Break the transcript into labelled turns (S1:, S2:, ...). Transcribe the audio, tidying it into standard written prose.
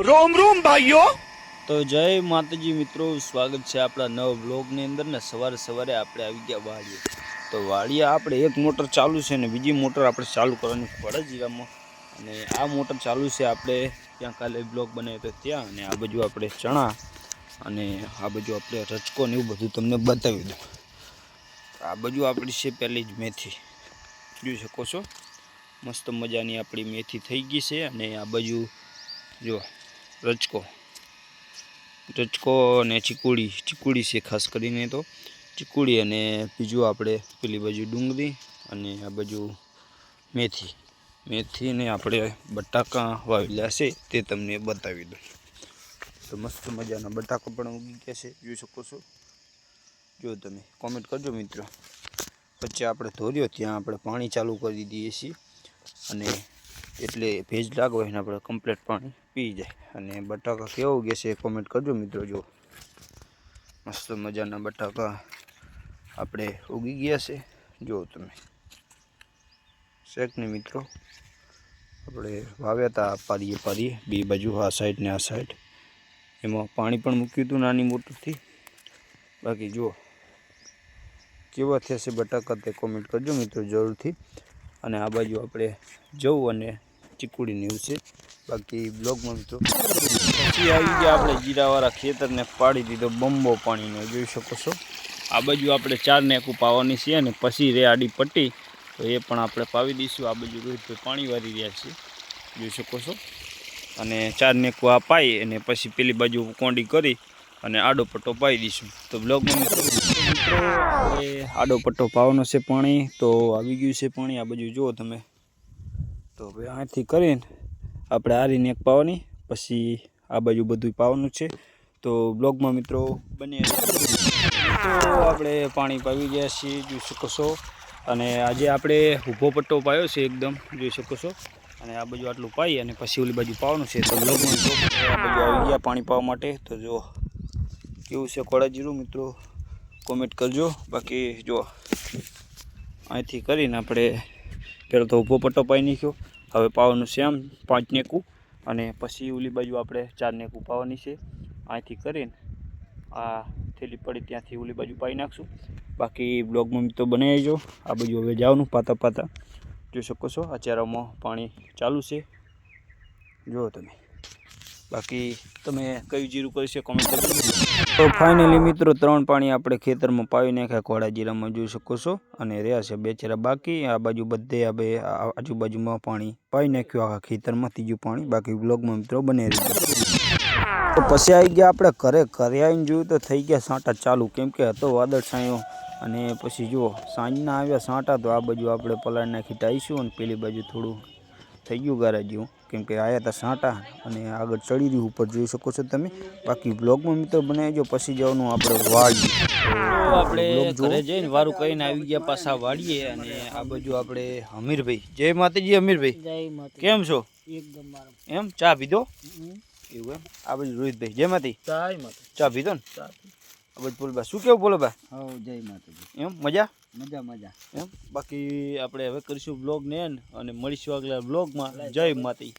S1: रोम रोम भाइयों।
S2: तो जय माताजी मित्रों, स्वागत है अपना नव ब्लॉग ने अंदर ने सवारे सवारे आपणे આવી ગયા વાડીએ। तो વાડીએ આપણે એક મોટર ચાલુ છે ને બીજી મોટર આપણે ચાલુ કરવાની પડે જીરામાં, અને આ મોટર ચાલુ છે આપણે ત્યાં કાલે બ્લોગ બનાવ્યો તો ત્યાં, અને આ બાજુ આપણે ચણા અને આ બાજુ આપણે રચકો ને એવું બધું તમને બતાવી દઉં। આ બાજુ આપણી છે પહેલી જ મેથી, જોઈ શકો છો મસ્ત મજાની આપણી મેથી થઈ ગઈ છે। અને આ બાજુ જો रचको ने चीकूड़ी से खास करीने तो चीकूड़ी अने बीजू आपणे पेली बाजू डूंगरी अने आ बाजू मेथी ने आपणे बटाका वावेला छे ते तमने बतावी दऊं। तो मस्त मजाना बटाका पण उगी गया छे, जोई शको छो। जो तमे कॉमेंट करजो मित्रों। वच्चे आपणे धोर्यो त्यां आपणे पाणी चालू करी दीए छीए अने एटले भेज लागो एने आपणे कम्प्लीट पाणी पी जाए। अने बटाका केवा उगे छे कॉमेंट करजो मित्रों। जो मस्त मजाना बटाका आपणे उगी गया छे, जो तमे शेक ने मित्रों आपणे वाव्या था पारीए बे बाजू आ साइड ने आ साइड, एमां पाणी पण मूक्युं हतुं नानी मोटरथी। बाकी जो केवा थया छे बटाका ते कॉमेंट करजो मित्रों जरूरथी। अने आ बाजू आपणे जव अने चीकूड़ी ने छे। बाकी ब्लॉग में मित्रों पछी आई गया आपणे जीरावाळा खेतर ने पाड़ी दीधो बंबो पाणीनो, जोई शको छो। आ बाजू आपणे 4 नेकू पावानी छे अने पछी रे आडी पट्टी, तो ए पण आपणे पावी दईशुं। आ बाजू रोहितभाई पाणी वारी रह्या छे, जोई शको छो। अने 4 नेकू आ पाई अने पछी पेली बाजू कोंडी करी अने आडो पट्टो पाई दईशुं। तो ब्लॉग में मित्रों आपणे आडो पट्टो पावानो छे पाणी, तो आवी गयुं छे पाणी। आ बाजू जुओ तमे, तो हवे आथी करीने आपणे आ रीने एक पावानी, पछी आ बाजू बधुं पावानुं छे। तो ब्लॉग में मित्रों बने तो आपणे पाणी पावी गया छीए, जोई शको छो। अने आजे आपणे ऊभो पट्टो पायो छे एकदम, जोई शको छो। अने आ बाजू आटલું पाई अने पछी ओली बाजू पावानुं छे। तो ब्लॉग में मित्रों आ बाजू आवी गया पाणी पावा माटे। तो जो केवुं छे कोड़ा जीरुं मित्रों कॉमेंट करजो। बाकी जो અહીંથી કરીને આપણે પહેલાં તો ઊભો પટ્ટો પાઈ નાખ્યો, હવે પાવાનું છે આમ 5 નેકું, અને પછી ઓલી બાજુ આપણે 4 નેકું પાવાની છે। અહીંથી કરીને આ થેલી પડી ત્યાંથી ઓલી બાજુ પાઈ નાખશું। બાકી બ્લોગમાં તો બનાવી જો। આ બાજુ હવે જવાનું પાતા પાતા, જોઈ શકો છો અચારામાં પાણી ચાલુ છે, જુઓ તમે। बाकी तमे कई जीरु करी छे कॉमेंट करजो। तो फाइनली मित्रों 3 पाणी आपणे खेतर में पावी नाख्या कोड़ा जीरा में, जोई शको छो। अने रह्या छे 2 चेरा बाकी। आ बाजू बधे आजूबाजू में पाणी पावी नाख्युं आखा खेतर में, तीजું पाणी। बाकी ब्लॉग में मित्रों बने रह्यो। तो पछी आई गया आपणे घरे आवीने जोयुं तो थई गया साँटा चालू, केम के हतो वादळछायो। अने पछी जुओ सांजना आव्या साँटा, तो आ बाजू आपणे पलाળી नाखी टाईशुं अने पेली बाजू थोडुं થઈ ગયું ગારા જેવું, કેમ કે આયા હતા સાંટા અને આગળ ચડી રહ્યું ઉપર, જોઈ શકો છો તમે। બાકી બ્લોગમાં મિત્રો બનાવી જો, પછી જવાનું આપણે વાડી। તો આપણે ઘરે જઈને વારું કરીને આવી ગયા પાછા વાડીએ। અને આ બાજુ આપણે અમીરભાઈ, જય માતાજી અમીરભાઈ,
S3: જય માતા,
S2: કેમ છો?
S3: એકદમ મારો
S2: એમ ચા પીધો એવું એમ? આ બાજુ રોહિતભાઈ, જય માતાજી,
S3: જય માતા,
S2: ચા પીધો ને?
S3: ચા
S2: આ બાજુ બોલબા, શું કેવું બોલો બા?
S3: હો જય માતાજી,
S2: એમ મજા
S3: મજા મજા
S2: એમ? બાકી આપણે હવે કરીશું બ્લોગ ને એન્ડ, અને મળીશું આગલા બ્લોગમાં। જય માતાજી।